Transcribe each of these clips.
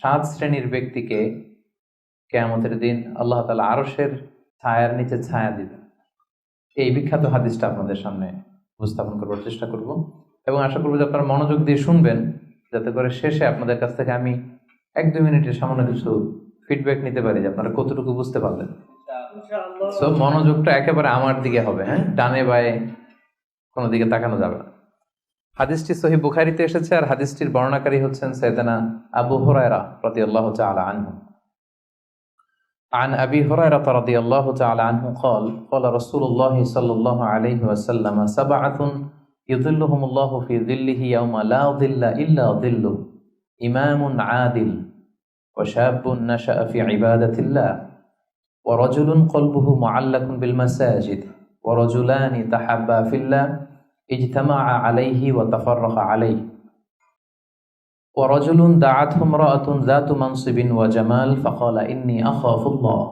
সাত শ্রেণীর ব্যক্তিকে কিয়ামতের দিন আল্লাহ তাআলা আরশের ছায়ার নিচে ছায়া দিবেন। এই বিখ্যাত হাদিসটা আপনাদের সামনে উপস্থাপন করবার চেষ্টা করব এবং আশা করব যে আপনারা মনোযোগ দিয়ে শুনবেন, যাতে করে শেষে আপনাদের কাছ থেকে আমি 1-2 মিনিটের সামান্য কিছু ফিডব্যাক নিতে পারি যে আপনারা কতটুকু বুঝতে পারলেন। সো মনোযোগটা একেবারে আমার দিকে হবে, হ্যাঁ, ডানে বায়ে কোনো দিকে তাকানো যাবে না। হাদিসটি সহিহ বুখারীতে এসেছে আর হাদিসটির বর্ণনাকারী হচ্ছেন সাইয়েদনা আবু হুরায়রা রাদিয়াল্লাহু তাআলা আনহু। عن أبي هريرة رضي الله تعالى عنه قال قال رسول الله صلى الله عليه وسلم 7 يظلهم الله في ظله يوم لا ظل إلا ظله إمام عادل وشاب نشأ في عبادة الله ورجل قلبه معلق بالمساجد ورجلان تحابا في الله اجتمعا عليه وتفرقا عليه ورجل دعته امرأة ذات منصب وجمال فقال إني أخاف الله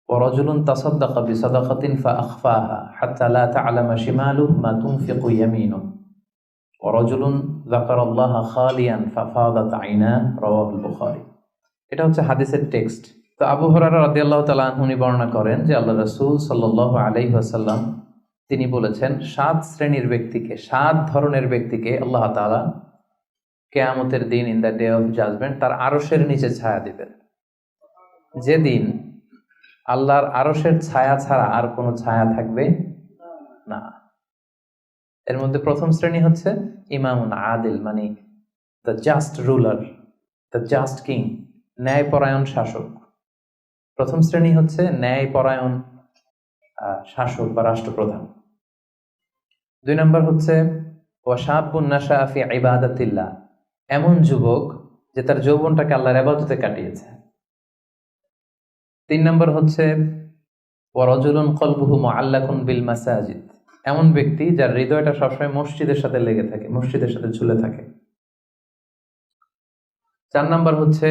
ورجل تصدق بصدقة فأخفاها حتى لا تعلم شماله ما تنفق يمينه ورجل ذكر الله خاليا ففاضت عيناه رواه البخاري। এটা হচ্ছে হাদিসের টেক্সট। তো আবু হুরায়রা রাদিয়াল্লাহু তাআলা আনহু বর্ণনা করেন যে আল্লাহ রাসূল সাল্লাল্লাহু আলাইহি ওয়াসাল্লাম তিনি বলেছেন, 7 শ্রেণীর ব্যক্তিকে, 7 ধরনের ব্যক্তিকে আল্লাহ তাআলা কিয়ামতের দিন in the day of judgement তার আরশের নিচে ছায়া দিবেন, যেদিন আল্লাহর আরশের ছায়া ছাড়া আর কোনো ছায়া থাকবে না। এর মধ্যে প্রথম শ্রেণী হচ্ছে ইমামুন আদিল, মানে the just ruler, the just king, ন্যায়পরায়ণ শাসক। প্রথম শ্রেণী হচ্ছে ন্যায়পরায়ণ শাসক বা রাষ্ট্রপ্রধান। 2 নম্বর হচ্ছে ওয়াশাবুন নাশা ফি ইবাদাতিল্লাহ, এমন যুবক যে তার যৌবনটাকে আল্লাহর ইবাদতে কাটিয়েছে। 3 নম্বর হচ্ছে ওয়ারাজুলুন কলবুহু মুআল্লাকুন বিল মাসাজিদ, এমন ব্যক্তি যার হৃদয়টা সবসময় মসজিদের সাথে লেগে থাকে, মসজিদের সাথে ঝুলে থাকে। 4 নম্বর হচ্ছে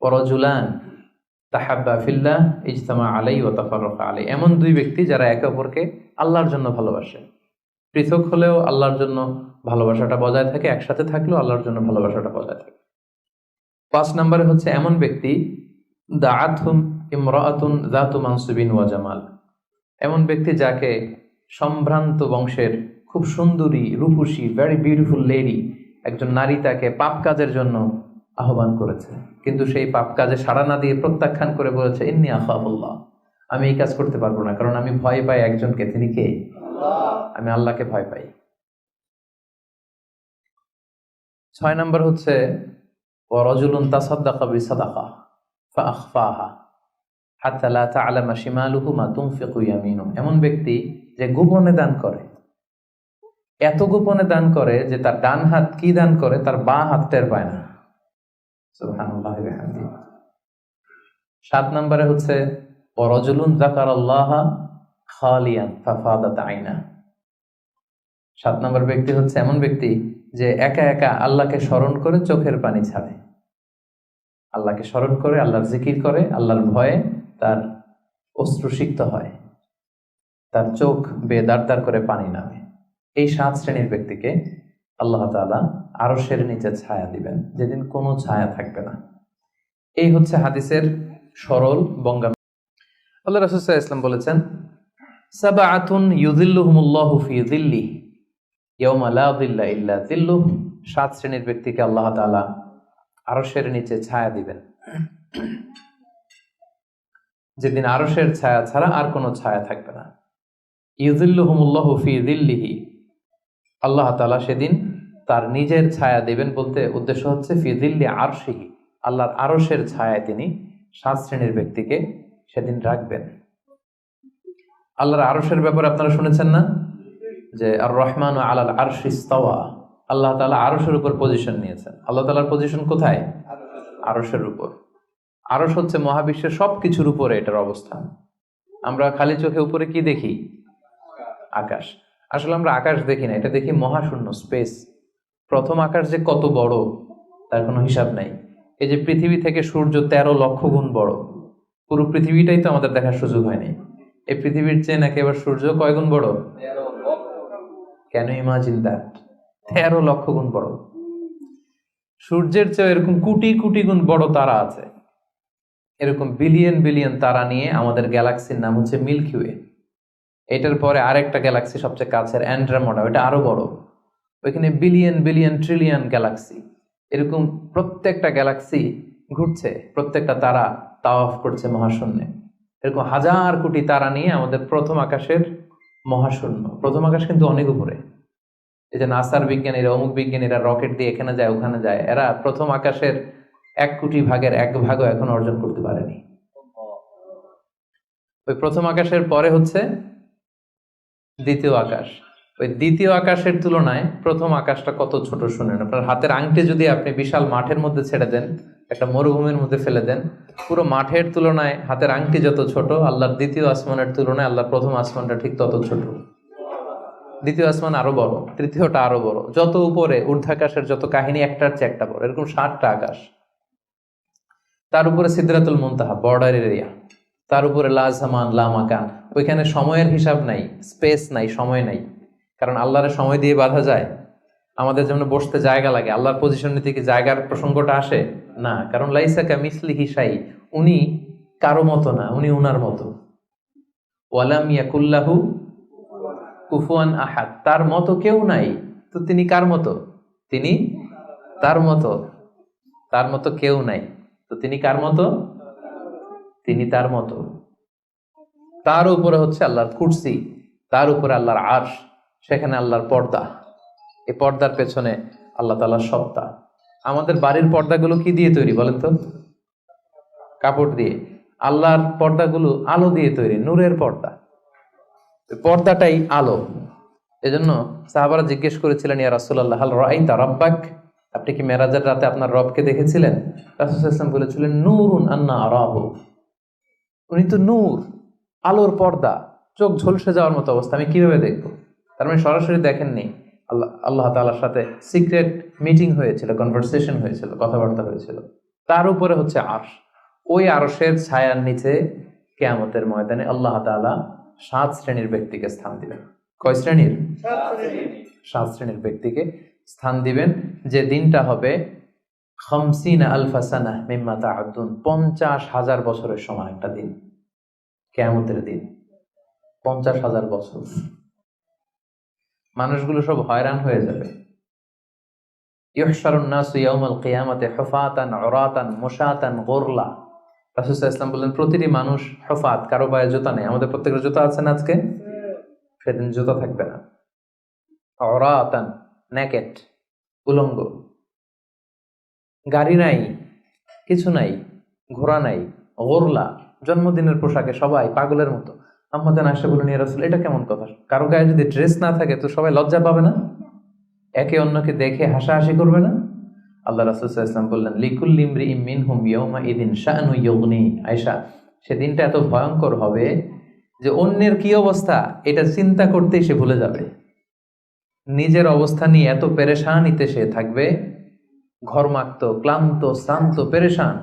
ওয়ারাজুলান তাহাব্বা ফিল্লাহ ইজতামা আলাইহি ওয়া তাফাররাকা আলাইহি, এমন 2 ব্যক্তি যারা একে অপরকে আল্লাহর জন্য ভালোবাসে, পৃথক হলেও আল্লাহর জন্য ভালোবাসাটা বজায় থাকে, একসাথে থাকলেও আল্লাহর জন্য ভালোবাসাটা বজায় থাকে। 5 নম্বরে হচ্ছে এমন ব্যক্তি দাআতহুম ইমরাআতুন যাতু মানসিবিন ওয়া জামাল, এমন ব্যক্তি যাকে সম্ভ্রান্ত বংশের খুব সুন্দরী, রূপসী, ভেরি বিউটিফুল লেডি, একজন নারী তাকে পাপ কাজের জন্য আহ্বান করেছে, কিন্তু সেই পাপ কাজে সাড়া না দিয়ে প্রত্যাখ্যান করে বলেছে ইন্নী আখাফুল্লাহ, আমি এই কাজ করতে পারবো না, কারণ আমি ভয় পাই একজনকে, তিনি কে? আমি আল্লাহকে ভয় পাই। 6 নম্বর হচ্ছে ওয়ারাজুলুন তাসাদ্দাকা বিসাদাকা ফাআখফাহা হাত্তা লা তা'লামা শিমালুহু মা তুনফিকু ইয়ামিনুহু, এমন ব্যক্তি যে গোপনে দান করে, এত গোপনে দান করে যে তার ডান হাত কি দান করে তার বাঁ হাত টের পায় না। সুবহানাল্লাহি ওয়া বিহামদিহি। 7 নম্বরে হচ্ছে ওয়ারাজুলুন যাকারাল্লাহা খালিয়ান ফাফাদাত আইনা, 7 নম্বর ব্যক্তি হচ্ছে এমন ব্যক্তি যে একা একা আল্লাহকে স্মরণ করে চোখের পানি ছাড়ে, আল্লাহকে স্মরণ করে, আল্লাহর জিকির করে, আল্লাহর ভয়ে তার অশ্রুসিক্ত হয়, তার চোখ বেয়ে দাঁড় করে পানি নামে। এই 7 শ্রেণীর ব্যক্তিকে আল্লাহ তাআলা আরশের নিচে ছায়া দিবেন, যেদিন কোনো ছায়া থাকবে না। এই হচ্ছে হাদিসের সরল বঙ্গা। আল্লাহ রাসূল সাল্লাল্লাহু আলাইহি ওয়াসাল্লাম বলেছেন, সাবআতুন ইউযিল্লুহুমুল্লাহু ফি যিল্লিহি ইয়াওমা লা যিল্লা ইল্লা যিল্লুহ, 7 শ্রেণীর ব্যক্তিকে আল্লাহ তাআলা আরশের নিচে ছায়া দিবেন, যেদিন আরশের ছায়া ছাড়া আর কোনো ছায়া থাকবে না। ইউযিল্লুহুমুল্লাহু ফি যিল্লিহি, আল্লাহ তাআলা সেদিন তার নিজের ছায়া দিবেন, বলতে উদ্দেশ্য হচ্ছে ফি যিল্লি আরশিহি, আল্লাহর আরশের ছায়ায় তিনি 7 শ্রেণীর ব্যক্তিকে সেদিন রাখবেন। আল্লাহর আরশের ব্যাপারে আপনারা শুনেছেন না, যে আর রহমানু আলাল আরশি ইস্তাওয়া, আল্লাহ তাআলা আরশের উপর পজিশন নিয়েছেন। আল্লাহ তাআলার পজিশন কোথায়? আরশের উপর। আরশ হচ্ছে মহাবিশ্বের সবকিছুর উপরে এটার অবস্থান। আমরা খালি চোখে উপরে কি দেখি? আকাশ। আসলে আমরা আকাশ দেখি না, এটা দেখি মহাশূন্য, স্পেস। প্রথম আকাশ যে কত বড় তার কোনো হিসাব নাই। এই যে পৃথিবী থেকে সূর্য 13 লক্ষ গুণ বড়, পুরো পৃথিবীটাই তো আমাদের দেখার সুযোগ হয়নি। এই পৃথিবীর চেয়ে নাকি এবার সূর্য কয় গুণ বড়? Can you imagine that? 13 লক্ষ গুণ বড়। সূর্যের চেয়ে এরকম কোটি কোটি গুণ বড় তারা আছে। এরকম বিলিয়ন বিলিয়ন তারা নিয়ে আমাদের গ্যালাক্সির নাম হচ্ছে মিল্কি ওয়ে। এটার পরে আরেকটা গ্যালাক্সি সবচেয়ে কাছের অ্যান্ড্রোমেডা, ওটা আরো বড়। ওইখানে বিলিয়ন বিলিয়ন ট্রিলিয়ন গ্যালাক্সি, এরকম প্রত্যেকটা গ্যালাক্সি ঘুরছে, প্রত্যেকটা তারা তাওয়াফ করছে মহাশূন্যে। এরকম হাজার কোটি তারা নিয়ে আমাদের প্রথম আকাশের মহাশূন্য। প্রথম আকাশ কিন্তু অনেক উপরে। এই যে নাসার বিজ্ঞানীরা, অমুক বিজ্ঞানীরা রকেট দিয়ে এখানে যায় ওখানে যায়, এরা প্রথম আকাশের 1,000,000,000 এখন অর্জন করতে পারেনি। ওই প্রথম আকাশের পরে হচ্ছে দ্বিতীয় আকাশ। ওই দ্বিতীয় আকাশের তুলনায় প্রথম আকাশটা কত ছোট শুনেন। আপনার হাতের আংটি যদি আপনি বিশাল মাঠের মধ্যে ছেড়ে দেন, একটা মরুভূমির মধ্যে ফেলে দেন, পুরো মাঠের তুলনায় হাতের আংটি যত ছোট, আল্লাহর দ্বিতীয় আসমানের তুলনায় আল্লাহর প্রথম আসমানটা ঠিক তত ছোট। দ্বিতীয় আসমান আরো বড়, তৃতীয়টা আরো বড়, যত উপরে ঊর্ধ্বাকাশের যত কাহিনী একটার চেয়ে একটা বড়, এরকম 7টা আকাশ। তার উপরে সিদরাতুল মুনতাহা, বর্ডার এরিয়া। তার উপরে লা জামান লা মাকান, ওইখানে সময়ের হিসাব নাই, স্পেস নাই, সময় নাই। কারণ আল্লাহর সময় দিয়ে বাঁধা যায়? আমাদের যেমন বসতে জায়গা লাগে, আল্লাহর পজিশন নিতে কি জায়গার প্রসঙ্গটা আসে না? কারণ লাইসা কামিসলিহি শাই, উনি কারো মতো না, উনি উনার মতো। ওয়ালাম ইয়াকুল্লাহু কুফুয়ান আহাদ, তার মতো কেউ নাই। তো তিনি কার মতো? তিনি তার মতো। তার মতো কেউ নাই, তো তিনি কার মতো? তিনি তার মতো। তার উপরে হচ্ছে আল্লাহর কুরসি, তার উপরে আল্লাহর আরশ, সেখানে আল্লাহর পর্দা। এই পর্দার পেছনে আল্লাহ তাআলার সত্তা। আমাদের বাড়ির পর্দাগুলো কি দিয়ে তৈরি বলেন তো? কাপড় দিয়ে। আল্লাহর পর্দাগুলো আলো দিয়ে তৈরি, নূরের পর্দা। পর্দাটাই আলো। এজন্য সাহাবারা জিজ্ঞেস করেছিলেন, ইয়া রাসূলুল্লাহ হাল রাআইতা রাব্বাক, আপনি কি মেরাজের রাতে আপনার রবকে দেখেছিলেন? রাসূল সাল্লাল্লাহু আলাইহি ওয়াসাল্লাম বলেছিলেন, নূরুন আন্না আরাহু, উনি তো নূর, আলোর পর্দা, চোখ ঝলসে যাওয়ার মতো অবস্থা, আমি কিভাবে দেখবো? তার মানে সরাসরি দেখেননি। আল্লাহ তাআলার সাথে সিক্রেট মিটিং হয়েছিল, কনভারসেশন হয়েছিল, কথাবার্তা হয়েছিল। তার উপরে হচ্ছে আরশ। ওই আরশের ছায়ার নিচে কিয়ামতের ময়দানে আল্লাহ তাআলা 7 শ্রেণীর ব্যক্তিকে স্থান দিবেন। কয় শ্রেণীর? 7 শ্রেণীর ব্যক্তিকে স্থান দিবেন, যে দিনটা হবে 50 আলফা সানাহ মিম্মা তা'উদ্দুন, 50,000 বছরের সমান একটা দিন, কিয়ামতের দিন। 50,000 বছর। মানুষগুলো সব হয়রান হয়ে যাবে। ইউহশারুন নাসু ইয়াউমাল কিয়ামাতি হুফাতান উরাতান মুশাতান গুরলা। রাসূল সাল্লাল্লাহু আলাইহি ওয়াসাল্লাম বললেন, প্রতিটি মানুষ হুফাত, কারো পায়ে জুতা নেই। আমাদের প্রত্যেকের জুতা আছে না আজকে? সেদিন জুতা থাকবে না। উরাতান, নেকেট, উলঙ্গ। গাড়ি নাই, কিছু নাই, ঘোড়া নাই, গুরলা, জন্মদিনের পোশাকে সবাই পাগলের মতো। আম্মাজান আয়েশা বলেন, ইয়া রাসূল, এটা কেমন কথা? কারো গায়ে যদি ড্রেস না থাকে তো সবাই লজ্জা পাবে না? একে অন্যকে দেখে হাসাহাসি করবে না? আল্লাহ রাসূল সাল্লাল্লাহু আলাইহি ওয়াসাল্লাম বললেন, লিকুল্লি ইমরিইম মিনহুম ইয়াওমা ইদিন শাআনু ইউগনি। আয়েশা, সেদিনটা এত ভয়ঙ্কর হবে যে অন্যের কি অবস্থা এটা চিন্তা করতেই সে ভুলে যাবে। নিজের অবস্থা নিয়ে এত পেরেশানিতে সে থাকবে, ঘর্মাক্ত, ক্লান্ত, শ্রান্ত, পেরেশান।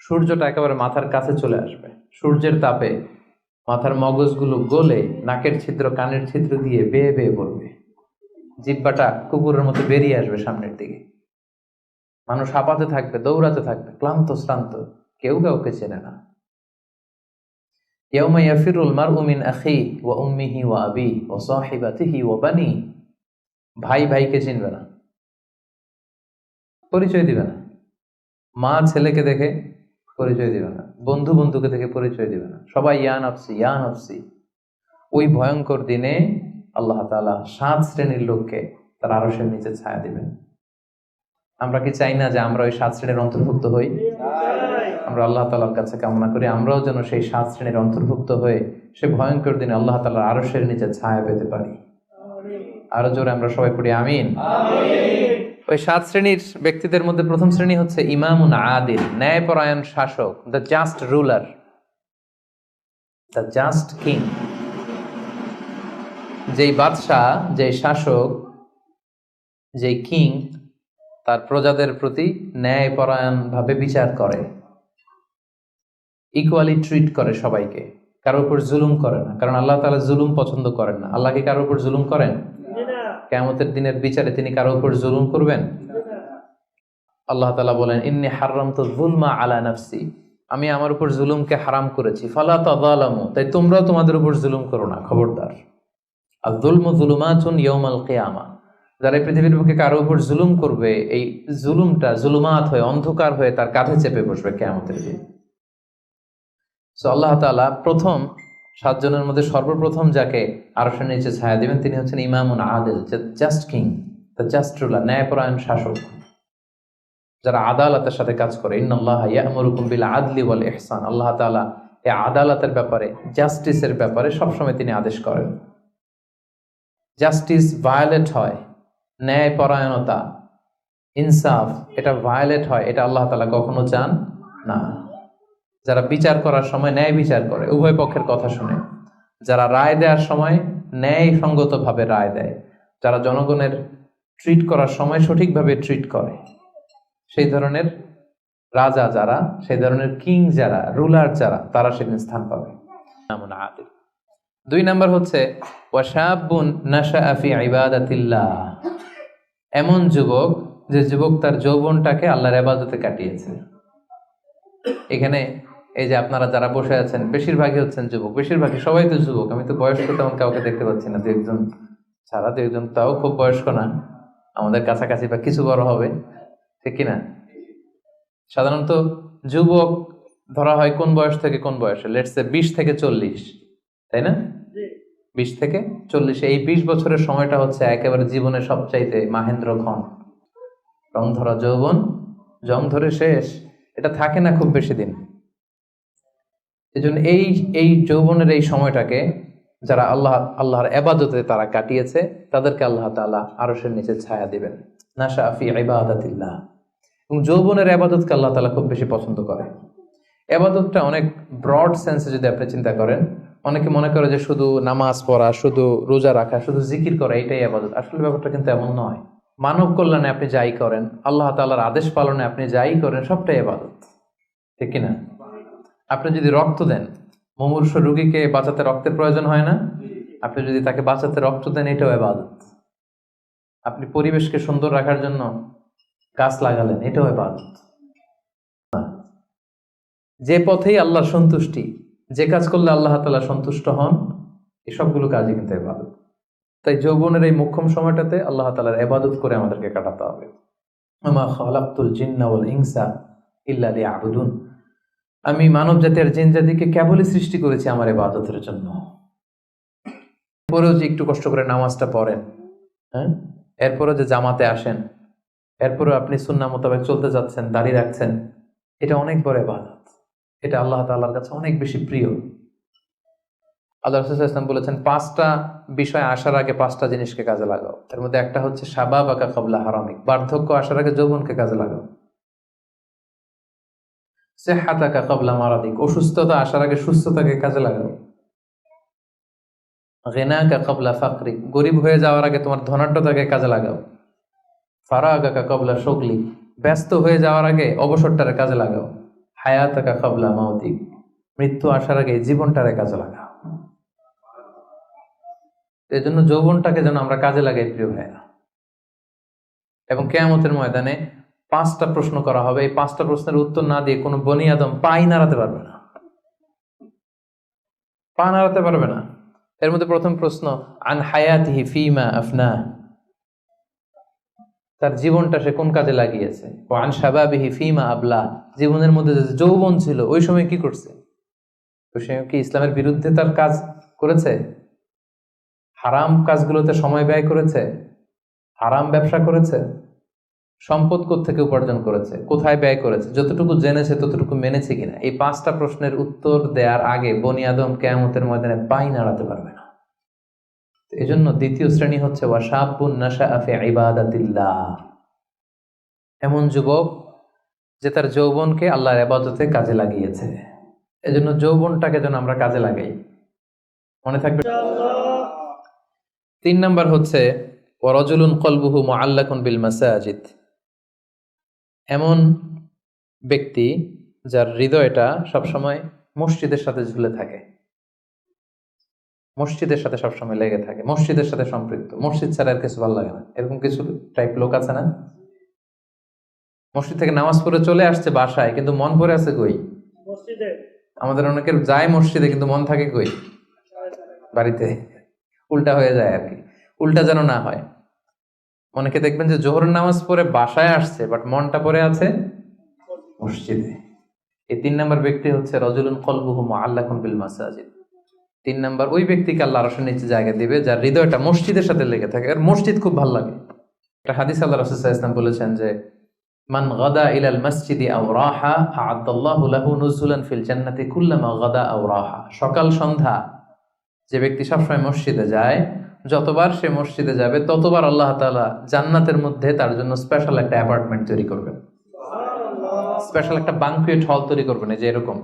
সূর্যটা একেবারে মাথার কাছে চলে আসবে। সূর্যের তাপে মাথার মগজগুলো গলে নাকের ছিদ্র, কানের ছিদ্র দিয়ে বেয়ে বেয়ে পড়বে। জিহ্বাটা কুকুরের মতো বেরিয়ে আসবে সামনের দিকে। মানুষ হাঁপাতে থাকবে, দৌড়াতে থাকবে, ক্লান্ত শ্রান্ত, কেউ কাউকে চেনে না। ইয়াউমা ইয়াফিরুল মারউ মিন আখিহি ওয়া উম্মিহি ওয়া আবিহি ওয়া সাহিবাতিহি ওয়া বানিহি। ভাই ভাইকে চিনবে না, পরিচয় দিবে না। মা ছেলেকে দেখে পরিচয় দিবে না, বন্ধু বন্ধুকে দেখে পরিচয় দিবে না। সবাই ইয়া নাফসি ইয়া নাফসি। ওই ভয়ঙ্কর দিনে আল্লাহ তাআলা 7 শ্রেণীর লোককে তার আরশের নিচে ছায়া দিবেন। আমরা কি চাই না যে আমরা ওই 7 শ্রেণীর অন্তর্ভুক্ত হই? আমরা আল্লাহ তাআলার কাছে কামনা করি আমরাও যেন সেই 7 শ্রেণীর অন্তর্ভুক্ত হয়ে সে ভয়ঙ্কর দিনে আল্লাহ তাআলার আরশের নিচে ছায়া পেতে পারি। আরো জোরে আমরা সবাই পড়ি আমিন। ওই 7 শ্রেণীর ব্যক্তিদের মধ্যে প্রথম শ্রেণী হচ্ছে ইমামুন আদিল, ন্যায়পরায়ণ শাসক, the just ruler, the just king. যেই বাদশাহ, যেই শাসক, যেই কিং তার প্রজাদের প্রতি ন্যায়পরায়ণ ভাবে বিচার করে, ইকুয়ালি ট্রিট করে সবাইকে, কারোর উপর জুলুম করে না। কারণ আল্লাহ তাআলা জুলুম পছন্দ করেন না। আল্লাহ কি কারোর উপর জুলুম করেন? কিয়ামতের দিনের বিচারে তিনি কারোর উপর জুলুম করবেন? আল্লাহ তাআলা বলেন, ইন্নী হাররামতু যুলমা আলা নাফসি, আমি আমার উপর জুলুমকে হারাম করেছি, ফালা তাযালামু, তাই তোমরাও তোমাদের উপর জুলুম করো না, খবরদার। আর যুলমু যুলুমাতুন ইয়াউমাল কিয়ামা, যারা এই পৃথিবীর বুকে কারো উপর জুলুম করবে, এই জুলুমটা জুলুমাত হয়ে, অন্ধকার হয়ে তার কাঁধে চেপে বসবে কিয়ামতের দিন। সো আল্লাহ তাআলা প্রথম 7 জনের মধ্যে সর্বপ্রথম যাকে আরশের নিচে ছায়া দিবেন তিনি হচ্ছেন ইমামুন আদিল, just king, the just ruler, ন্যায়পরায়ণ শাসক, যারা আদালতের সাথে কাজ করে। ইন্নাল্লাহা ইয়া'মুরুকুম বিল আদলি ওয়াল ইহসান, আল্লাহ তাআলা এই আদালতের ব্যাপারে, জাস্টিসের ব্যাপারে সবসময় তিনি আদেশ করেন। জাস্টিস ভায়োলেট হয়, ন্যায়পরায়ণতা, ইনসাফ, এটা ভায়োলেট হয়, এটা আল্লাহ তাআলা কখনো চান না। যারা বিচার করার সময় ন্যায় বিচার করে, উভয় পক্ষের কথা শুনে, যারা রায় দেওয়ার সময় ন্যায়সঙ্গতভাবে রায় দেয়, যারা জনগণের ট্রিট করার সময় সঠিকভাবে ট্রিট করে, সেই ধরনের রাজা যারা, সেই ধরনের কিং যারা, রুলার যারা, তারা সেদিন স্থান পাবে। 2 নাম্বার হচ্ছে ওয়াশাবুন নাশাআ ফি ইবাদাতিল্লাহ, এমন যুবক যে যুবক তার যৌবনটাকে আল্লাহর ইবাদতে কাটিয়েছে। এখানে এই যে আপনারা যারা বসে আছেন বেশিরভাগই হচ্ছেন যুবক, বেশিরভাগই সবাই তো যুবক। আমি তো বয়স্ক তেমন কাউকে দেখতে পাচ্ছি না, 2-1 ছাড়া, 2-1 তাও খুব বয়স্ক না, আমাদের কাছাকাছি বা কিছু বড় হবে, ঠিক কিনা? সাধারণত যুবক ধরা হয় কোন বয়স থেকে কোন বয়সে? লেটস সে 20 থেকে 40, তাই না? 20 থেকে 40, এই 20 বছরের সময়টা হচ্ছে একেবারে জীবনের সবচাইতে মাহেন্দ্র ক্ষণ। রং ধরা যৌবন, জং ধরে শেষ, এটা থাকে না খুব বেশি দিন। এজন্য এই যৌবনের এই সময়টাকে যারা আল্লাহর ইবাদতে তারা কাটিয়েছে, তাদেরকে আল্লাহ তাআলা আরশের নিচে ছায়া দিবেন। নাশা ফি ইবাদাতিল্লাহ, এবং যৌবনের ইবাদতকে আল্লাহ তাআলা খুব বেশি পছন্দ করে। ইবাদতটা অনেক ব্রড সেন্সে যদি আপনি চিন্তা করেন, অনেকে মনে করে যে শুধু নামাজ পড়া, শুধু রোজা রাখা, শুধু জিকির করা এটাই ইবাদত। আসলে ব্যাপারটা কিন্তু এমন নয়। মানব কল্যাণে আপনি যাই করেন, আল্লাহ তাআলার আদেশ পালনে আপনি যাই করেন, সবটাই ইবাদত, ঠিক কিনা? আপনি যদি রক্ত দেন, মুমূর্ষু রোগীকে বাঁচাতে রক্তের প্রয়োজন হয় না? আপনি যদি তাকে বাঁচাতে রক্ত দেন, এটাও ইবাদত। আপনি পরিবেশকে সুন্দর রাখার জন্য গাছ লাগালেন, এটাও ইবাদত। যে পথেই আল্লাহর সন্তুষ্টি, যে কাজ করলে আল্লাহ তাআলা সন্তুষ্ট হন, এই সবগুলো কাজই কিন্তু ইবাদত। তাই যৌবনের এই মোক্ষম সময়টাতে আল্লাহ তাআলার ইবাদত করে আমাদেরকে কাটাতে হবে। ওমা খালাকতুল জিন্না ওয়াল ইনসা ইল্লা লিয়াবুদুন, আমি মানব জাতি আর জিন জাতিকে কেবলই সৃষ্টি করেছি আমার ইবাদতের জন্য। এরপরেও যে একটু কষ্ট করে নামাজটা পড়েন, হ্যাঁ, এরপরেও যে জামাতে আসেন, এরপরেও আপনি সুন্নাহ মোতাবেক চলতে যাচ্ছেন, দাড়ি রাখছেন, এটা অনেক বড় ইবাদত। এটা আল্লাহ তাআলার কাছে অনেক বেশি প্রিয়। আল্লাহ রাসূল সাল্লাল্লাহু আলাইহি ওয়াসাল্লাম বলেছেন, 5টা বিষয় আসার আগে 5টা জিনিসকে কাজে লাগাও। এর মধ্যে একটা হচ্ছে শাবাবাকা ক্বাবলা হারামিক, বার্ধক্য আসার আগে যৌবনকে কাজে লাগাও। সিহহাতাকা ক্বাবলা মারাদিক, অসুস্থতা আসার আগে সুস্থতাকে কাজে লাগাও। গিনাকা ক্বাবলা ফাকরিক, গরিব হয়ে যাওয়ার আগে তোমার ধনাঢ্যতাকে কাজে লাগাও। ফারাগাকা ক্বাবলা শুগলিক, ব্যস্ত হয়ে যাওয়ার আগে অবসরটারে কাজে লাগাও। হায়াতাকা ক্বাবলা মাউতিক, মৃত্যু আসার আগে জীবনটারে কাজে লাগাও। এই জন্য যৌবনটাকে যেন আমরা কাজে লাগাই, প্রিয় ভাইয়া। এবং কিয়ামতের ময়দানে 5টা প্রশ্ন করা হবে, এই 5টা প্রশ্নের উত্তর না দিয়ে কোনো বনি আদম পাই নাড়াতে পারবে না, পা নাড়াতে পারবে না। এর মধ্যে প্রথম প্রশ্ন, আন হায়াতিহি ফিমা আফনা, তার জীবনটা সে কোন কাজে লাগিয়েছে। ও আন শাবাবিহি ফিমা আবলা, জীবনের মধ্যে যে যৌবন ছিল ওই সময় কি করছে? ওই সময় কি ইসলামের বিরুদ্ধে তার কাজ করেছে? হারাম কাজগুলোতে সময় ব্যয় করেছে? হারাম ব্যবসা করেছে? সম্পদ কোত্থেকে উপার্জন করেছে? কোথায় ব্যয় করেছে? যতটুকু জেনেছে ততটুকু মেনেছে কিনা? এই 5টা প্রশ্নের উত্তর দেওয়ার আগে বনি আদম কিয়ামতের ময়দানে পাই নাড়াতে পারবে না। এই জন্য দ্বিতীয় শ্রেণী হচ্ছে ওয়াশাবুন নাশাআ ফি ইবাদাতিল্লাহ, এমন যুবক যে তার যৌবনকে আল্লাহর ইবাদতে কাজে লাগিয়েছে। এজন্য যৌবনটাকে যেন আমরা কাজে লাগাই, মনে থাকবে। 3 নাম্বার হচ্ছে ওয়ারাজুলুন কলবুহু মুআল্লাকুন বিল মাসাজিদ, এমন ব্যক্তি যার হৃদয়টা সবসময় মসজিদের সাথে ঝুলে থাকে, মসজিদের সাথে সবসময় লেগে থাকে, মসজিদের সাথে সম্পৃক্ত, মসজিদ ছাড়া আর কিছু ভালো লাগে না, এরকম কিছু টাইপ লোক আছে না? মসজিদ থেকে নামাজ পড়ে চলে আসছে বাসায়, কিন্তু মন পড়ে আছে কই? আমাদের অনেকের যায় মসজিদে কিন্তু মন থাকে কই? বাড়িতে। উল্টা হয়ে যায় আর কি, উল্টা যেন না হয়। অনেকে দেখবেন যে জোহরের নামাজ পড়ে বাসায় আসছে, বাট মনটা পড়ে আছে মসজিদে। এই 3 নম্বর ব্যক্তি হচ্ছে রজুলুন কলবুহু মুআল্লাকুন বিল মাসাজিদ। 3 নম্বর ওই ব্যক্তিকে আল্লাহ আরশের নিচে জায়গা দিবে যার হৃদয়টা মসজিদের সাথে লেগে থাকে, আর মসজিদ খুব ভালো লাগে। একটা হাদিস আল্লাহ রাসূল সাল্লাল্লাহু আলাইহি ওয়াসাল্লাম বলেছেন যে মান গাদা ইলাল মসজিদি আও রাহা আ'আদাল্লাহু লাহু নুজুলান ফিল জান্নাতি কুল্লামা গাদা আও রাহা। সকাল সন্ধ্যা যে ব্যক্তি সবসময় মসজিদে যায়, যতবার সে মসজিদে যাবে ততবার আল্লাহ তাআলা জান্নাতের মধ্যে তার জন্য স্পেশাল একটা অ্যাপার্টমেন্ট তৈরি করবেন, স্পেশাল একটা বানকুয়েট হল তৈরি করবেন। এই যে এরকম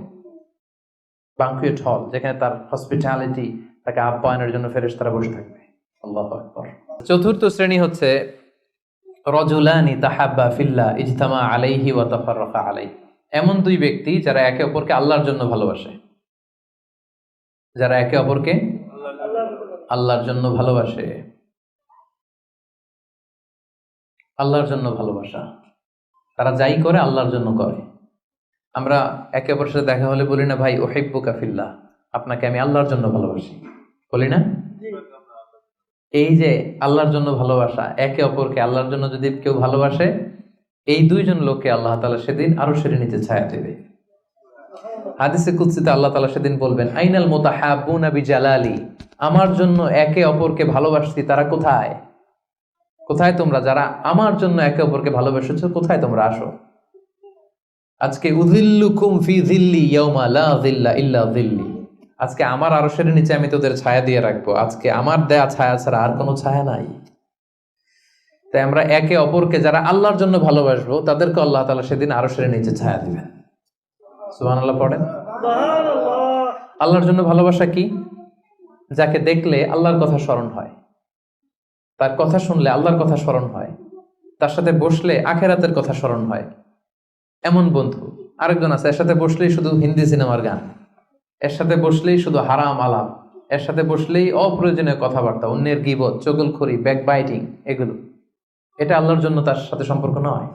বানকুয়েট হল, যেখানে তার হসপিটালিটি, তাকে আপ্যায়নের জন্য ফেরেশতারা বসে থাকবে। আল্লাহু আকবার। চতুর্থ শ্রেণী হচ্ছে রজুলানি তাহাব্বা ফিল্লাহ ইজতামা আলাইহি ওয়া তাফাররাকা আলাইহি। এমন দুই ব্যক্তি যারা একে অপরকে আল্লাহর জন্য ভালোবাসে, যারা একে অপরকে আল্লাহর জন্য ভালোবাসে। আল্লাহর জন্য ভালোবাসা, তারা যাই করে আল্লাহর জন্য করে। আমরা একে অপরের সাথে দেখা হলে বলি না ভাই উহিব্বুকা ফিল্লাহ, আপনাকে আমি আল্লাহর জন্য ভালোবাসি, বলি না? এই যে আল্লাহর জন্য ভালোবাসা, একে অপরকে আল্লাহর জন্য যদি কেউ ভালোবাসে, এই দুইজন লোককে আল্লাহ তাআলা সেদিন আরশের নিচে ছায়া দেবে। হাদিসে কুদসিতে আল্লাহ তাআলা সেদিন বলবেন আইনাল মুতাহাব্বুনা বিজালালি, আমার জন্য একে অপরকে ভালোবাসছি তারা কোথায়? কোথায় তোমরা যারা আমার জন্য একে অপরকে ভালোবেসেছো, কোথায় তোমরা আসো? আজকে উযিল্লুকুম ফি যিল্লি ইয়াওমা লা যিল্লা ইল্লা যিল্লি, আজকে আমার আরশের নিচে আমি তোদের ছায়া দিয়ে রাখবো। আজকে আমার দেয়া ছায়া ছাড়া আর কোনো ছায়া নাই। তাই আমরা একে অপরকে যারা আল্লাহর জন্য ভালোবাসবো, তাদেরকে আল্লাহ তাআলা সেদিন আরশের নিচে ছায়া দিবেন। সুবহানাল্লাহ পড়েন। আল্লাহর জন্য ভালোবাসা কি? যাকে দেখলে আল্লাহর কথা স্মরণ হয়, তার কথা শুনলে আল্লাহর কথা স্মরণ হয়, তার সাথে বসলে আখেরাতের কথা স্মরণ হয়, এমন বন্ধু। আরেকজন আছে, এর সাথে বসলেই শুধু হিন্দি সিনেমার গান, এর সাথে বসলেই শুধু হারাম আলাপ, এর সাথে বসলেই অপ্রয়োজনীয় কথাবার্তা, অন্যের গীবত, চগলখড়ি, ব্যাকবাইটিং, এগুলো। এটা আল্লাহর জন্য তার সাথে সম্পর্ক নয়,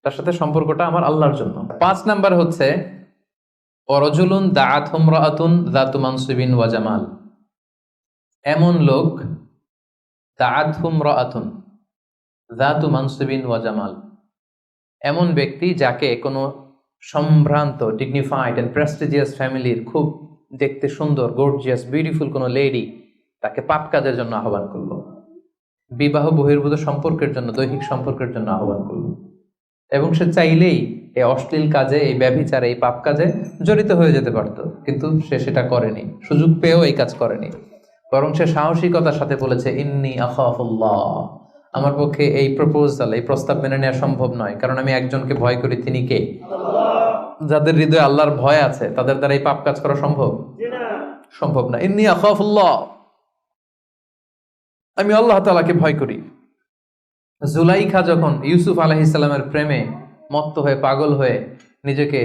তার সাথে সম্পর্কটা আমার আল্লাহর জন্য। 5 নাম্বার হচ্ছে ওয়ারাজুলুন দাআতহু ইমরাআতুন যাতু মানসিবিন ওয়া জামাল। এমন লোক, দাআতহু ইমরাআতুন যাতু মানসিবিন ওয়া জামাল, এমন ব্যক্তি যাকে কোনো সম্ভ্রান্ত, ডিগনিফাইড এন্ড প্রেস্টিজিয়াস ফ্যামিলির খুব দেখতে সুন্দর, গর্জিয়াস, বিউটিফুল কোনো লেডি তাকে পাপ কাজের জন্য আহ্বান করলো, বিবাহ বহির্ভূত সম্পর্কের জন্য, দৈহিক সম্পর্কের জন্য আহ্বান করলো, এবং সে চাইলেই এই অশ্লীল কাজে, এই ব্যভিচারে, এই পাপ কাজে জড়িত হয়ে যেতে পারত, কিন্তু সে সেটা করেনি, সুযোগ পেয়েও এই কাজ করেনি। বরং সে সাহসিকতার সাথে বলেছে ইন্নী আখাফুল্লাহ, আমার পক্ষে এই প্রপোজাল, এই প্রস্তাব মেনে নেওয়া সম্ভব নয়, কারণ আমি একজনকে ভয় করি, তিনি কে? যাদের হৃদয়ে আল্লাহর ভয় আছে, তাদের দ্বারা এই পাপ কাজ করা সম্ভব? সম্ভব না। ইন্নী আখাফুল্লাহ, আমি আল্লাহ তাআলাকে ভয় করি। জুলাইখা যখন ইউসুফ আলাইহিস সালামের প্রেমে মত্ত হয়ে, পাগল হয়ে নিজেকে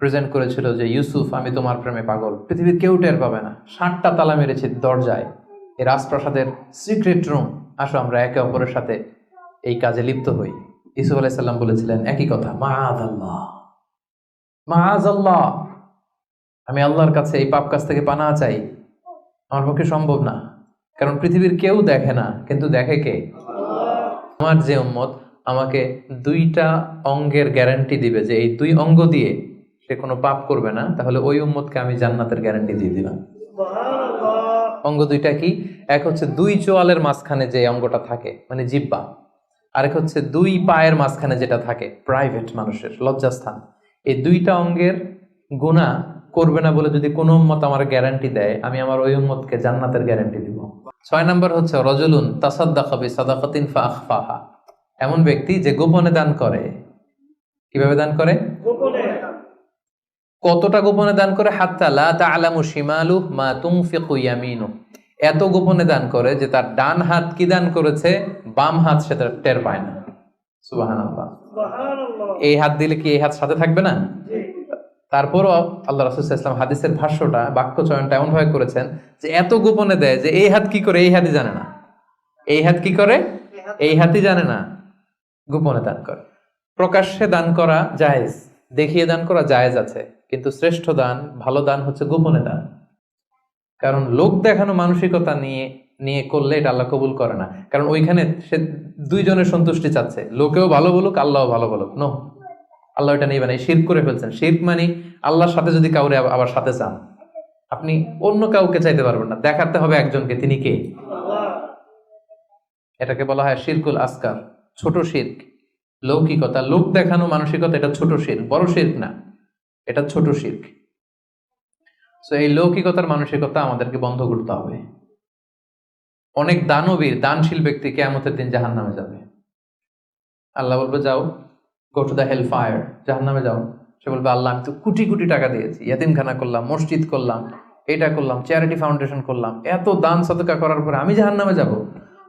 প্রেজেন্ট করেছিল যে ইউসুফ আমি তোমার প্রেমে পাগল, পৃথিবীর কেউ টের পাবে না, 7টা তালা মেরেছে দরজায়, এই রাজপ্রাসাদের সিক্রেট রুম, আসো আমরা একে অপরের সাথে এই কাজে লিপ্ত হই। ইউসুফ আলাইহিস সালাম বলেছিলেন একই কথা, মাআযাল্লাহ, মাআযাল্লাহ, আমি আল্লাহর কাছে এই পাপ কাজ থেকে পানাহ চাই, আমার পক্ষে সম্ভব না, কারণ পৃথিবীর কেউ দেখে না, কিন্তু দেখে কে? আমার যে উম্মত আমাকে 2টা অঙ্গের গ্যারান্টি দিবে যে এই 2 অঙ্গ দিয়ে সে কোনো পাপ করবে না, তাহলে ওই উম্মতকে আমি জান্নাতের গ্যারান্টি দিয়ে দিলাম। অঙ্গ 2টা কি? এক হচ্ছে 2 চোয়ালের মাঝখানে যে অঙ্গটা থাকে, মানে জিহ্বা, আরেক হচ্ছে 2 পায়ের মাঝখানে যেটা থাকে, প্রাইভেট, মানুষের লজ্জাস্থান। এই 2টা অঙ্গের গুনাহ করবে না বলে যদি কোনো উম্মত আমার গ্যারান্টি দেয়, আমি আমার ওই উম্মতকে জান্নাতের গ্যারান্টি দিব। 6 নাম্বার হচ্ছে রাজুলুন তাসাদ্দাকা বিসাদাকাতিন ফাআখফাহা, এমন ব্যক্তি যে গোপনে দান করে। কিভাবে দান করে? গোপনে। কতটা গোপনে দান করে? হাত্তা লা তা'লামু শিমালুহু মা তুনফিকু ইয়ামিনুহু, এত গোপনে দান করে যে তার ডান হাত কি দান করেছে, বাম হাত সেটা টের পায় না। সুবহানাল্লাহ। এই হাত দিলে কি এই হাত সাথে থাকবে না? তারপরও আল্লাহ রাসূল সাল্লাল্লাহু আলাইহি ওয়াসাল্লাম হাদিসের ভাষ্যটা, বাক্য চয়নটা এমন ভাবে করেছেন যে এত গোপনে দেয় যে এই হাত কি করে, এই হাতই জানে না, এই হাত কি করে, এই হাতই জানে না, গোপনে দান করে। প্রকাশ্যে দান করা জায়েজ, দেখিয়ে দান করা জায়েজ আছে, কিন্তু শ্রেষ্ঠ দান, ভালো দান হচ্ছে গোপনে দান। কারণ লোক দেখানো মানসিকতা নিয়ে নিয়ে করলে এটা আল্লাহ কবুল করে না। কারণ ওইখানে সে দুইজনের সন্তুষ্টি চাচ্ছে, লোকেও ভালো বলুক, আল্লাহও ভালো বলুক। নো, আল্লাহ এটা নেবেন, এই শিরক করে ফেলছেন। শিরক মানে আল্লাহর সাথে যদি কাউরে আবার সাথে চান, আপনি অন্য কাউকে চাইতে পারবেন না, দেখাতে হবে একজনকে, তিনি কে? এটাকে বলা হয় শিরকুল আসকার, ছোট শিরক। লৌকিকতা, লোক দেখানো মানসিকতা, এটা ছোট শিরক, বড় শিরক না, এটা ছোট শিরক। সো এই লৌকিকতার মানসিকতা আমাদেরকে বন্ধ করতে হবে। অনেক দানবীর, দানশীল ব্যক্তি কিয়ামতের দিন জাহান্নামে যাবে। আল্লাহ বলবে যাও, go to the hell fire, জাহান্নামে যাও। সে বলবে আল্লাহ আমি তো কোটি কোটি টাকা দিয়েছি, ইয়াতিমখানা করলাম, মসজিদ করলাম, এটা করলাম, চ্যারিটি ফাউন্ডেশন করলাম, এত দান সদকা করার পরে আমি জাহান্নামে যাব?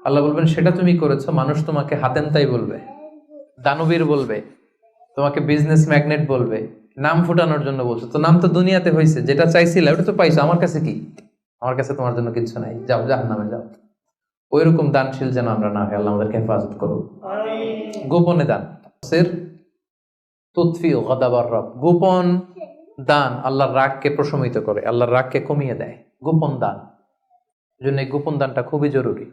আল্লাহ বলবেন সেটা তুমি করেছো, মানুষ তোমাকে হাতেম তাই বলবে, দানবীর বলবে, তোমাকে বিজনেস ম্যাগনেট বলবে, নাম ফুটানোর জন্য বলছো। তো নাম তো দুনিয়াতে হয়েছে, যেটা চাইছিলে ওটা তো পাইছো, আমার কাছে কি? আমার কাছে তোমার জন্য কিছু নাই, যাও জাহান্নামে যাও। ওইরকম দানশীল যেন আমরা না হয়, আল্লাহ আমাদেরকে হেফাজত করুন। গোপনে দান, তুতফিউ গাদাবার রব, গোপন দান আল্লাহর রাগকে প্রশমিত করে, আল্লাহর রাগকে কমিয়ে দেয়। গোপন দান, জন্য এই গোপন দানটা খুবই জরুরি।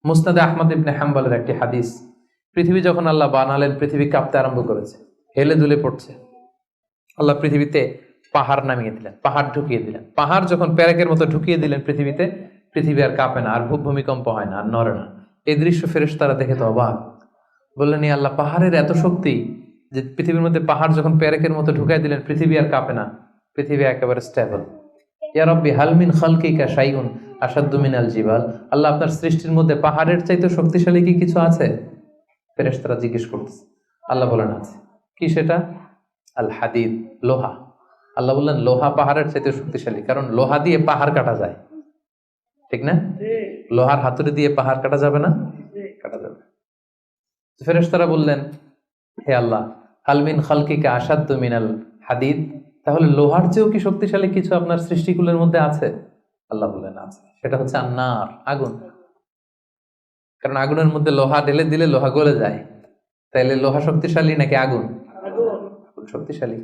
মুসনাদে আহমদ ইবনে হাম্বলের একটি হাদিস, পৃথিবী যখন আল্লাহ বানালেন, পৃথিবী কাঁপতে আরম্ভ করেছে, হেলে দুলে পড়ছে। আল্লাহ পৃথিবীতে পাহাড় নামিয়ে দিলেন, পাহাড় ঢুকিয়ে দিলেন। পাহাড় যখন প্যারেকের মতো ঢুকিয়ে দিলেন পৃথিবীতে, পৃথিবী আর কাঁপে না, আর ভূমিকম্প হয় না, আর নড়ে না। এই দৃশ্য ফেরেশতারা দেখে তো অবাক, বললেন এই আল্লাহ, পাহাড়ের এত শক্তি যে পৃথিবীর মধ্যে পাহাড় যখন প্যারেকের মতো ঢুকাই দিলেন, পৃথিবী আর কাঁপে না, পৃথিবী একেবারে স্টেবল। ইয়া রাব্বি হাল মিন খালকিকা শাইউন আশাদ্দু মিনাল জিবাল, আল্লাহ আপনার সৃষ্টির মধ্যে পাহাড়ের চাইতে শক্তিশালী কি কিছু আছে? ফেরেশতারা জিজ্ঞেস করতেছে। আল্লাহ বলেন আছে। কি সেটা? আল হাদিদ, লোহা। আল্লাহ বললেন লোহা পাহাড়ের চাইতে শক্তিশালী, কারণ লোহা দিয়ে পাহাড় কাটা যায়, ঠিক না? লোহার হাতুড়ি দিয়ে পাহাড় কাটা যাবে না? কাটা যাবে। ফেরেশতারা বললেন হে আল্লাহ, হাল মিন খালকিকা আশাদ্দু মিনাল হাদিদ, তাহলে লোহার চেয়েও কি শক্তিশালী কিছু আপনার সৃষ্টিকুলের মধ্যে আছে? আল্লাহ বললেন আছে, সেটা হচ্ছে আন্নার, আগুন। কারণ আগুনের মধ্যে লোহা ঢেলে দিলে লোহা গলে যায়, তাইলে লোহা শক্তিশালী নাকি আগুন? আগুন শক্তিশালী।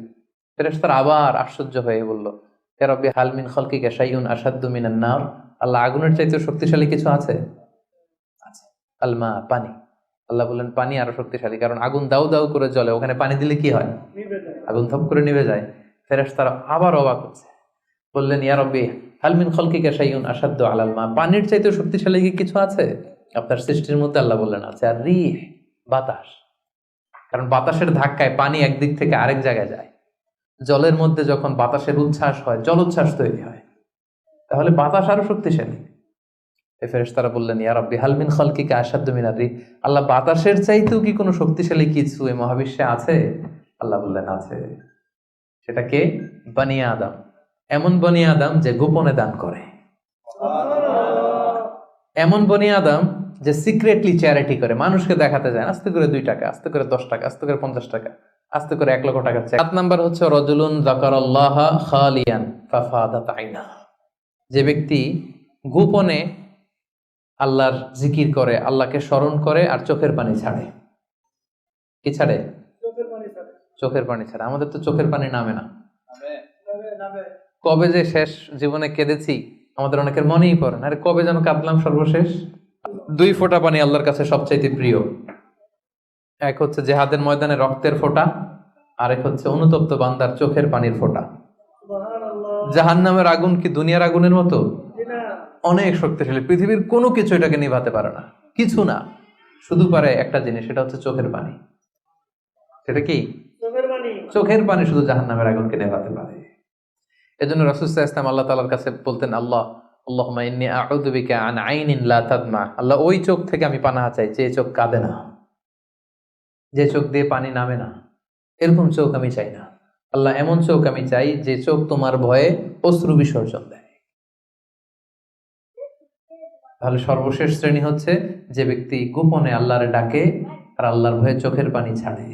ফেরেশতারা আবার আশ্চর্য হয়ে বলল হে রাব্বি হাল মিন খালকিকা শাইউন আশাদ্দু মিনান নার, আল্লাহ আগুনের চাইতে শক্তিশালী কিছু আছে? আছে। আলমা, পানি। আল্লাহ বললেন পানি আরো শক্তিশালী, কারণ আগুন দাউ দাউ করে জ্বলে, ওখানে পানি দিলে কি হয়? আগুন থপ করে নিভে যায়। ফেরেশতারা আবার অবাক হচ্ছে, বললেন ইয়া রাব্বি হাল মিন খালকিকা শাইউন আশাদ্দু আলাল মা, পানির চাইতে শক্তিশালী কি কিছু আছে আপনার সৃষ্টির মধ্যে? আল্লাহ বললেন আছে। আর রিহ, বাতাস, কারণ বাতাসের ধাক্কায় পানি একদিক থেকে আরেক জায়গায় যায়। জলের মধ্যে যখন বাতাসের উচ্ছ্বাস হয়, জলোচ্ছ্বাস তৈরি হয়, তাহলে বাতাস আরো শক্তিশালী। এই ফেরেশতারা বললেন ইয়া রাব্বি হাল মিন খালকিকা আশাদ্দু মিনার রিহ, আল্লাহ বাতাসের চাইতেও কি কোনো শক্তিশালী কিছু এই মহাবিশ্বে আছে? আল্লাহ বললেন আছে। সেটা কে? বনি আদম। এমন বনি আদম যে গোপনে দান করে, এমন বনি আদম যে সিক্রেটলি চ্যারিটি করে, মানুষকে দেখাতে যায়, আস্তে করে 2 টাকা, আস্তে করে 10 টাকা, আস্তে করে 50 টাকা, আস্তে করে 1 লক্ষ টাকা। 7 নাম্বার হচ্ছে রাজুলুন যাকারাল্লাহ খালিয়ান ফাফাদাত আইনা, যে ব্যক্তি গোপনে আল্লাহর জিকির করে, আল্লাহকে স্মরণ করে, আর চোখের পানি ছাড়ে। কি ছাড়ে? চোখের পানি ছাড়ে। আমাদের তো চোখের পানি নামে না। কবে যে শেষ জীবনে কেঁদেছি আমাদের অনেকের মনেই পড়ে না। আরে কবে যেন কাঁদলাম সর্বশেষ? 2 ফোঁটা পানি আল্লাহর কাছে সবচাইতে প্রিয়। এক হচ্ছে জিহাদের ময়দানে রক্তের ফোঁটা, আর এক হচ্ছে অনুতপ্ত বান্দার চোখের পানির ফোঁটা। জাহান্নামের আগুন কি দুনিয়ার আগুনের মতো? অনেক শক্তিশালী, পৃথিবীর কোনো কিছু এটাকে নিভাতে পারে না, কিছু না। শুধু পারে একটা জিনিস, সেটা হচ্ছে চোখের পানি। সেটা কি? চোখের পানি শুধু জাহান্নামের আগুনকে নেভাতে পারে। এজন্য রাসূল সাল্লাল্লাহু আলাইহি ওয়াসাল্লাম আল্লাহ তাআলার কাছে বলতেন আল্লাহুম্মা ইন্নী আউযু বিকা আন আইনিন লা তাদমা, আল্লাহ ওই চোখ থেকে আমি পানাহ চাই যে চোখ কাঁদে না, যে চোখ দিয়ে পানি নামে না, এরকম চোখ আমি চাই না। আল্লাহ এমন চোখ আমি চাই যে চোখ তোমার ভয়ে অশ্রু বিসর্জন দেয়। তাহলে সর্বশেষ শ্রেণী হচ্ছে যে ব্যক্তি গোপনে আল্লাহরে ডাকে আর আল্লাহর ভয়ে চোখের পানি ছাড়ে।